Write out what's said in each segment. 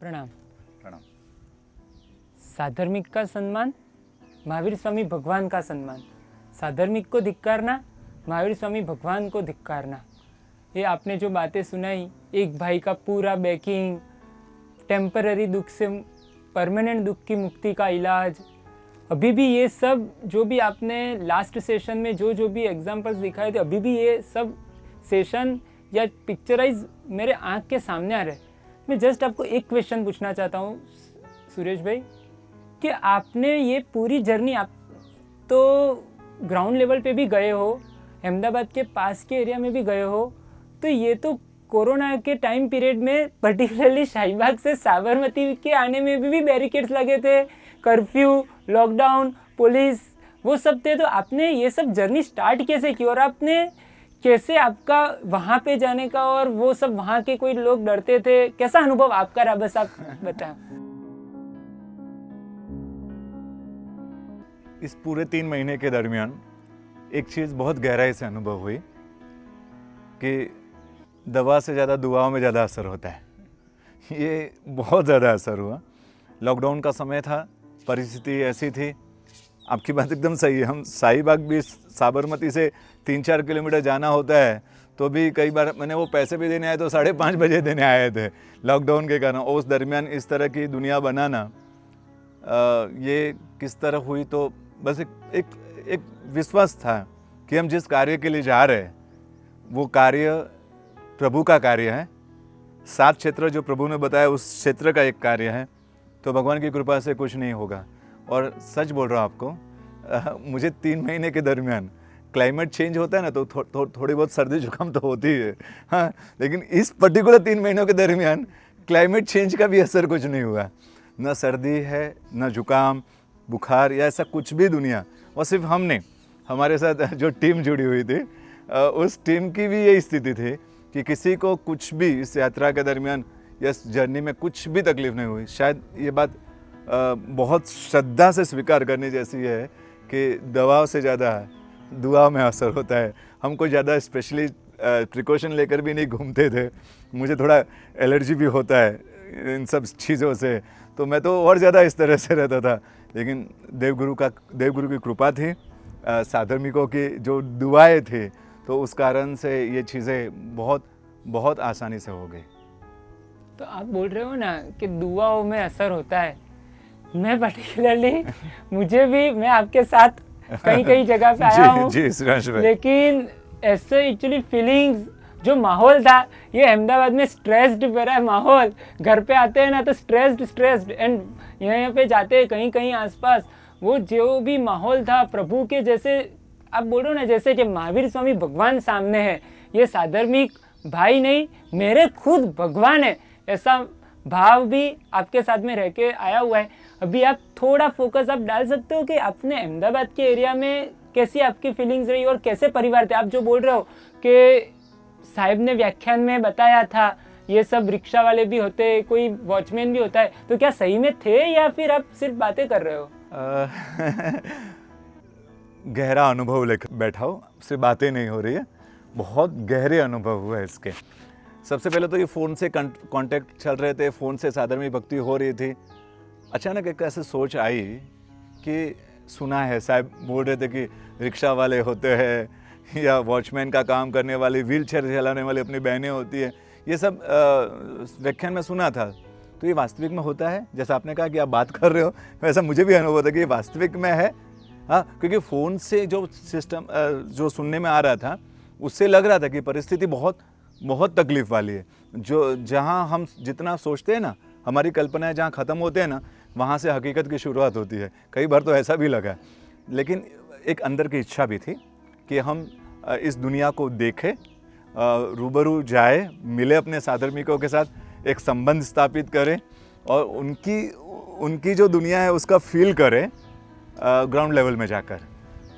प्रणाम। प्रणाम। साधर्मिक का सम्मान, महावीर स्वामी भगवान का सम्मान। साधर्मिक को धिक्कारना, महावीर स्वामी भगवान को धिक्कारना। ये आपने जो बातें सुनाई, एक भाई का पूरा बैकिंग, टेम्पररी दुख से परमानेंट दुख की मुक्ति का इलाज, अभी भी ये सब जो भी आपने लास्ट सेशन में जो भी एग्जांपल्स दिखाए थे, अभी भी ये सब सेशन या पिक्चराइज मेरे आँख के सामने आ रहे हैं। मैं जस्ट आपको एक क्वेश्चन पूछना चाहता हूँ सुरेश भाई, कि आपने ये पूरी जर्नी, आप तो ग्राउंड लेवल पे भी गए हो, अहमदाबाद के पास के एरिया में भी गए हो, तो ये तो कोरोना के टाइम पीरियड में पर्टिकुलरली शाहीबाग से साबरमती के आने में भी बैरिकेड्स लगे थे, कर्फ्यू, लॉकडाउन, पुलिस, वो सब थे। तो आपने ये सब जर्नी स्टार्ट कैसे की और आपने कैसे, आपका वहाँ पे जाने का और वो सब, वहाँ के कोई लोग डरते थे, कैसा अनुभव आपका रहा, बस आप बताएं। इस पूरे 3 महीने के दरमियान एक चीज़ बहुत गहराई से अनुभव हुई कि दवा से ज़्यादा दुआओं में ज़्यादा असर होता है। ये बहुत ज़्यादा असर हुआ। लॉकडाउन का समय था, परिस्थिति ऐसी थी, आपकी बात एकदम सही है। हम शाहीबाग भी साबरमती से 3-4 किलोमीटर जाना होता है, तो भी कई बार मैंने वो पैसे भी देने आए तो 5:30 बजे देने आए थे लॉकडाउन के कारण। उस दरमियान इस तरह की दुनिया बनाना, ये किस तरह हुई, तो बस एक विश्वास था कि हम जिस कार्य के लिए जा रहे हैं वो कार्य प्रभु का कार्य है। 7 क्षेत्र जो प्रभु ने बताया उस क्षेत्र का एक कार्य है, तो भगवान की कृपा से कुछ नहीं होगा। और सच बोल रहा हूँ आपको, मुझे 3 महीने के दरमियान क्लाइमेट चेंज होता है ना, तो थोड़ी बहुत सर्दी जुकाम तो होती है, हाँ, लेकिन इस पर्टिकुलर 3 महीनों के दरमियान क्लाइमेट चेंज का भी असर कुछ नहीं हुआ। न सर्दी है, न जुकाम, बुखार या ऐसा कुछ भी दुनिया। और सिर्फ हमने, हमारे साथ जो टीम जुड़ी हुई थी, उस टीम की भी यही स्थिति थी कि किसी को कुछ भी इस यात्रा के दरमियान या इस जर्नी में कुछ भी तकलीफ नहीं हुई। शायद ये बात बहुत श्रद्धा से स्वीकार करने जैसी है कि दवाओं से ज़्यादा दुआओं में असर होता है। हम कोई ज़्यादा स्पेशली प्रिकॉशन लेकर भी नहीं घूमते थे। मुझे थोड़ा एलर्जी भी होता है इन सब चीज़ों से, तो मैं तो और ज़्यादा इस तरह से रहता था। लेकिन देवगुरु की कृपा थी, साधर्मिकों की जो दुआएं थी, तो उस कारण से ये चीज़ें बहुत आसानी से हो गई। तो आप बोल रहे हो ना कि दुआओं में असर होता है। मैं पर्टिकुलरली मुझे भी, मैं आपके साथ कई जगह पे आया हूँ, लेकिन ऐसे एक्चुअली फीलिंग्स, जो माहौल था, ये अहमदाबाद में स्ट्रेस्ड भरा है माहौल। घर पे आते हैं ना तो स्ट्रेस्ड एंड यहाँ पे जाते हैं कहीं आसपास, वो जो भी माहौल था प्रभु के, जैसे आप बोल रहे हो ना, जैसे कि महावीर स्वामी भगवान सामने है, ये साधर्मिक भाई नहीं, मेरे खुद भगवान है, ऐसा भाव भी आपके साथ में रह के आया हुआ है। अभी आप थोड़ा फोकस आप डाल सकते हो कि आपने अहमदाबाद के एरिया में कैसी आपकी फीलिंग्स रही और कैसे परिवार थे। आप जो बोल रहे हो कि साहिब ने व्याख्यान में बताया था, ये सब रिक्शा वाले भी होते, कोई वॉचमैन भी होता है, तो क्या सही में थे या फिर आप सिर्फ बातें कर रहे हो? गहरा अनुभव लेकर बैठा हो, सिर्फ बातें नहीं हो रही है, बहुत गहरे अनुभव हुए इसके। सबसे पहले तो ये फ़ोन से कांटेक्ट चल रहे थे, फ़ोन से साधर्मिक भक्ति हो रही थी। अचानक एक ऐसे सोच आई कि सुना है साहब बोल रहे थे कि रिक्शा वाले होते हैं या वॉचमैन का काम करने वाली, व्हील चेयर चलाने वाली अपनी बहनें होती है, ये सब व्याख्यान में सुना था। तो ये वास्तविक में होता है, जैसा आपने कहा कि आप बात कर रहे हो, वैसा मुझे भी अनुभव था कि ये वास्तविक में है। हाँ, क्योंकि फ़ोन से जो सिस्टम जो सुनने में आ रहा था, उससे लग रहा था कि परिस्थिति बहुत तकलीफ़ वाली है। जो जहाँ हम जितना सोचते हैं ना, हमारी कल्पनाएं जहाँ ख़त्म होते हैं ना, वहाँ से हकीकत की शुरुआत होती है। कई बार तो ऐसा भी लगा, लेकिन एक अंदर की इच्छा भी थी कि हम इस दुनिया को देखें, रूबरू जाए, मिले अपने साधर्मिकों के साथ, एक संबंध स्थापित करें और उनकी जो दुनिया है उसका फील करें ग्राउंड लेवल में जाकर।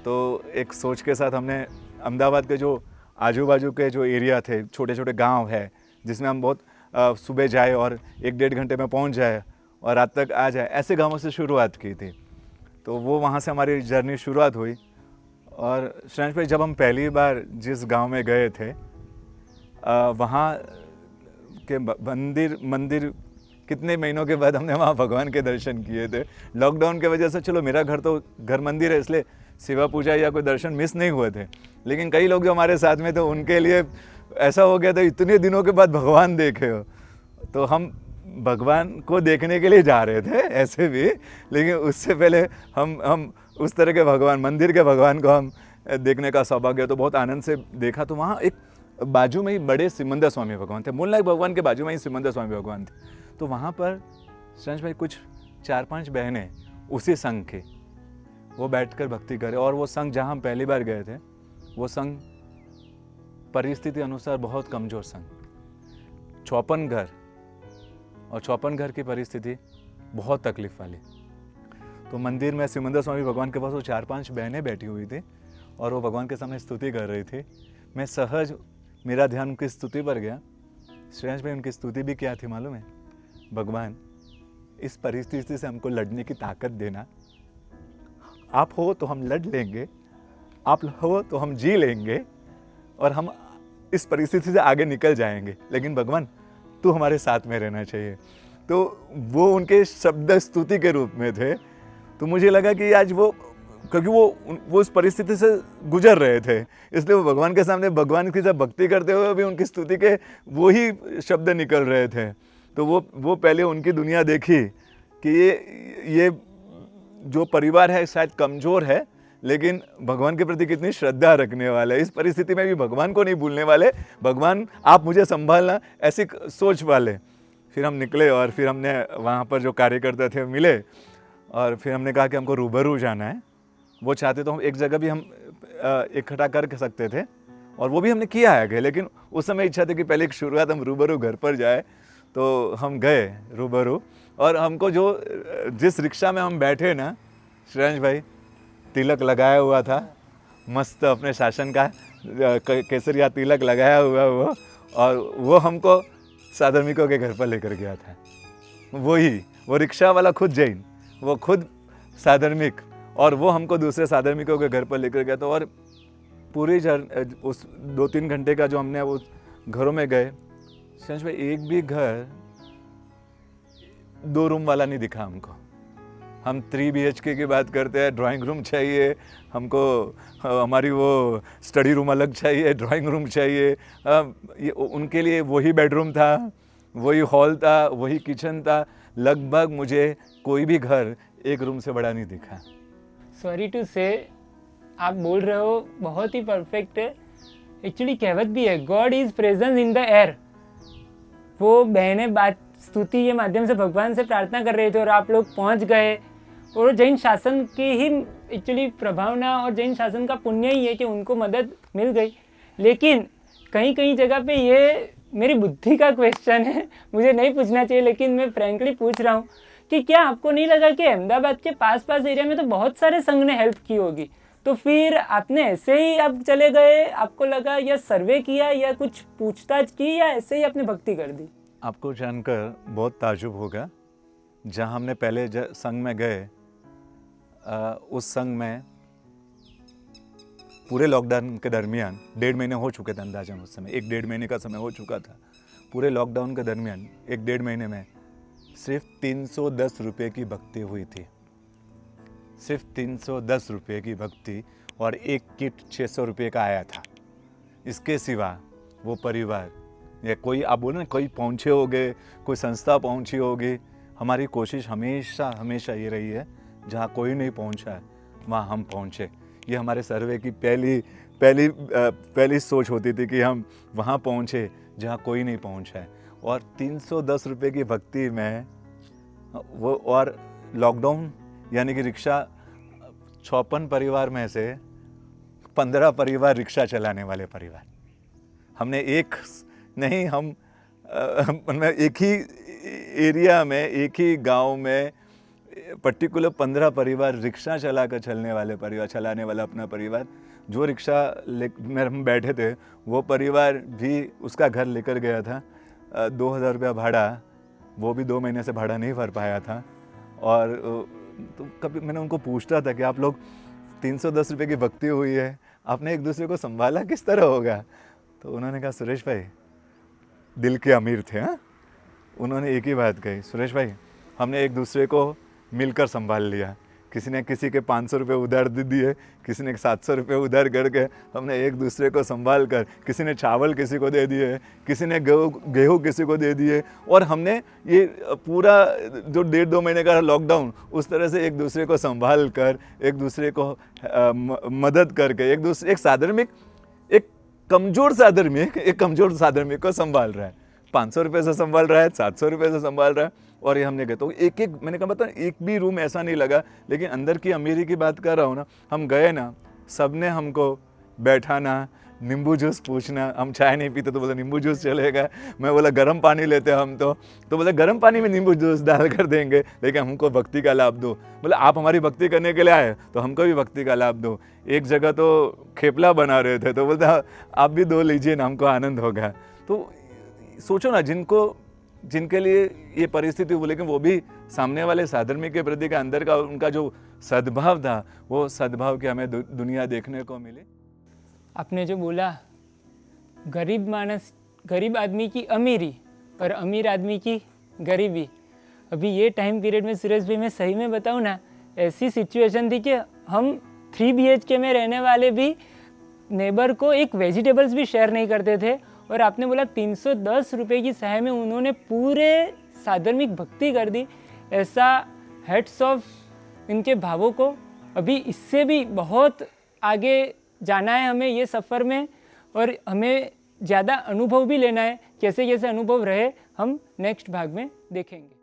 तो एक सोच के साथ हमने अहमदाबाद के जो आजू बाजू के जो एरिया थे, छोटे छोटे गांव है, जिसमें हम बहुत सुबह जाए और 1-1.5 घंटे में पहुंच जाए और रात तक आ जाए, ऐसे गांवों से शुरुआत की थी। तो वो वहाँ से हमारी जर्नी शुरुआत हुई। और श्रेयांश भाई, जब हम पहली बार जिस गांव में गए थे, वहाँ के मंदिर कितने महीनों के बाद हमने वहाँ भगवान के दर्शन किए थे। लॉकडाउन के वजह से चलो मेरा घर तो घर मंदिर है, इसलिए सेवा पूजा या कोई दर्शन मिस नहीं हुए थे, लेकिन कई लोग जो हमारे साथ में थे उनके लिए ऐसा हो गया था इतने दिनों के बाद भगवान देखे हो। तो हम भगवान को देखने के लिए जा रहे थे ऐसे भी, लेकिन उससे पहले हम उस तरह के भगवान, मंदिर के भगवान को हम देखने का सौभाग्य तो बहुत आनंद से देखा। तो वहाँ एक बाजू में ही बड़े सिमंदर स्वामी भगवान थे, मूलनायक भगवान के बाजू में ही सिमंदर स्वामी भगवान थे। तो वहाँ पर संजय भाई कुछ 4-5 बहनें उसी संघ के वो बैठकर भक्ति करे, और वो संघ जहाँ हम पहली बार गए थे वो संघ परिस्थिति अनुसार बहुत कमज़ोर संघ, 54 घर, और 54 घर की परिस्थिति बहुत तकलीफ वाली। तो मंदिर में सिमंदर स्वामी भगवान के पास वो 4-5 बहनें बैठी हुई थी और वो भगवान के सामने स्तुति कर रही थी। मैं सहज मेरा ध्यान उनकी स्तुति पर गया। श्रेयस भाई उनकी स्तुति भी क्या थी मालूम है? भगवान इस परिस्थिति से हमको लड़ने की ताकत देना, आप हो तो हम लड़ लेंगे, आप हो तो हम जी लेंगे और हम इस परिस्थिति से आगे निकल जाएंगे, लेकिन भगवान तू हमारे साथ में रहना चाहिए। तो वो उनके शब्द स्तुति के रूप में थे। तो मुझे लगा कि आज वो, क्योंकि वो उस परिस्थिति से गुजर रहे थे, इसलिए वो भगवान के सामने भगवान की जब भक्ति करते हुए भी उनकी स्तुति के वो ही शब्द निकल रहे थे। तो वो पहले उनकी दुनिया देखी कि ये जो परिवार है शायद कमज़ोर है, लेकिन भगवान के प्रति कितनी श्रद्धा रखने वाले, इस परिस्थिति में भी भगवान को नहीं भूलने वाले, भगवान आप मुझे संभालना, ऐसी सोच वाले। फिर हम निकले और फिर हमने वहाँ पर जो कार्यकर्ता थे मिले और फिर हमने कहा कि हमको रूबरू जाना है। वो चाहते तो हम एक जगह भी हम इकट्ठा कर सकते थे और वो भी हमने किया है, लेकिन उस समय इच्छा थी कि पहले एक शुरुआत हम रूबरू घर पर जाए। तो हम गए रूबरू और हमको जिस रिक्शा में हम बैठे ना, श्रेयांश भाई तिलक लगाया हुआ था, मस्त अपने शासन का केसरिया तिलक लगाया हुआ वो, और वो हमको साधर्मिकों के घर पर लेकर गया था। वो रिक्शा वाला खुद जैन, वो खुद साधर्मिक, और वो हमको दूसरे साधर्मिकों के घर पर लेकर गया था। और पूरी उस 2-3 घंटे का जो हमने उस घरों में गए, संजय भाई एक भी घर 2 रूम वाला नहीं दिखा हमको। हम 3 BHK की बात करते हैं, ड्राइंग रूम चाहिए हमको, हमारी वो स्टडी रूम अलग चाहिए, ड्राइंग रूम चाहिए, ये उनके लिए वही बेडरूम था, वही हॉल था, वही किचन था। लगभग मुझे कोई भी घर 1 रूम से बड़ा नहीं दिखा। सॉरी टू से, आप बोल रहे हो बहुत ही परफेक्ट है। एक्चुअली कहावत भी है, God is presence in the air. वो बहनें बात स्तुति के माध्यम से भगवान से प्रार्थना कर रहे थे और आप लोग पहुंच गए, और जैन शासन की ही एक्चुअली प्रभावना और जैन शासन का पुण्य ही है कि उनको मदद मिल गई। लेकिन कहीं कहीं जगह पे ये मेरी बुद्धि का क्वेश्चन है, मुझे नहीं पूछना चाहिए लेकिन मैं फ्रैंकली पूछ रहा हूँ कि क्या आपको नहीं लगा कि अहमदाबाद के पास एरिया में तो बहुत सारे संघ ने हेल्प की होगी, तो फिर आपने ऐसे ही आप चले गए, आपको लगा या सर्वे किया या कुछ पूछताछ की या ऐसे ही आपने भक्ति कर दी? आपको जानकर बहुत ताजुब होगा, जहाँ हमने पहले संघ में गए, उस संघ में पूरे लॉकडाउन के दरमियान 1.5 महीने हो चुके थे अंदाजन, उस समय 1-1.5 महीने का समय हो चुका था। पूरे लॉकडाउन के दरमियान 1-1.5 महीने में सिर्फ 310 रुपये की भक्ति हुई थी, सिर्फ 310 रुपये की भक्ति, और एक किट 600 रुपये का आया था। इसके सिवा वो परिवार या कोई, आप बोलो ना, कोई पहुँचे होंगे, कोई संस्था पहुँची होगी। हमारी कोशिश हमेशा ये रही है, जहाँ कोई नहीं पहुँचा है वहाँ हम पहुँचे। ये हमारे सर्वे की पहली सोच होती थी कि हम वहाँ पहुँचे जहाँ कोई नहीं पहुँचा है। और 310 रुपये की भक्ति में वो, और लॉकडाउन यानी कि रिक्शा 56 परिवार में से 15 परिवार रिक्शा चलाने वाले परिवार। हमने एक नहीं, हम एक ही एरिया में, एक ही गांव में पर्टिकुलर 15 परिवार रिक्शा चलाने वाला अपना परिवार, जो रिक्शा में हम बैठे थे वो परिवार भी उसका घर लेकर गया था। 2000 रुपया भाड़ा, वो भी 2 महीने से भाड़ा नहीं भर पाया था। और तो कभी मैंने उनको पूछता था कि आप लोग 310 रुपये की भक्ति हुई है, आपने एक दूसरे को संभाला किस तरह होगा? तो उन्होंने कहा, सुरेश भाई दिल के अमीर थे, हाँ, उन्होंने एक ही बात कही, सुरेश भाई हमने एक दूसरे को मिलकर संभाल लिया। किसी ने किसी के 500 रुपये उधार दे दिए, किसी ने 700 रुपये उधार करके हमने एक दूसरे को संभाल कर, किसी ने चावल किसी को दे दिए, किसी ने गेहूँ किसी को दे दिए, और हमने ये पूरा जो 1.5-2 महीने का लॉकडाउन उस तरह से एक दूसरे को संभाल कर, एक दूसरे को मदद करके, एक साधर्मिक, एक कमज़ोर साधर्मिक को संभाल रहा है। 500 रुपये से संभाल रहा है, 700 रुपये से संभाल रहा है। और ये हमने कहा तो एक मैंने कहा मतलब एक भी रूम ऐसा नहीं लगा। लेकिन अंदर की अमीरी की बात कर रहा हूँ ना, हम गए ना, सब ने हमको बैठाना, नींबू जूस पूछना, हम चाय नहीं पीते तो बोले नींबू जूस चलेगा, मैं बोला गर्म पानी लेते हम तो बोले गर्म पानी में नींबू जूस डाल कर देंगे, लेकिन हमको भक्ति का लाभ दो। बोले आप हमारी भक्ति करने के लिए आए तो हमको भी भक्ति का लाभ दो। एक जगह तो खेपला बना रहे थे तो बोलते आप भी 2 लीजिए ना, हमको आनंद होगा। तो सोचो ना, जिनके लिए ये परिस्थिति हुई, लेकिन वो भी सामने वाले साधर्मिक के प्रति का अंदर का उनका जो सद्भाव था, वो सद्भाव की हमें दुनिया देखने को मिली। आपने जो बोला गरीब आदमी की अमीरी और अमीर आदमी की गरीबी, अभी ये टाइम पीरियड में सुरेश भाई मैं सही में बताऊँ ना, ऐसी सिचुएशन थी कि हम 3 BHK में रहने वाले भी नेबर को एक वेजिटेबल्स भी शेयर नहीं करते थे। और आपने बोला 310 रुपये की सहाय में उन्होंने पूरे साधर्मिक भक्ति कर दी। ऐसा हेड्स ऑफ इनके भावों को। अभी इससे भी बहुत आगे जाना है हमें ये सफ़र में, और हमें ज़्यादा अनुभव भी लेना है। कैसे कैसे अनुभव रहे हम नेक्स्ट भाग में देखेंगे।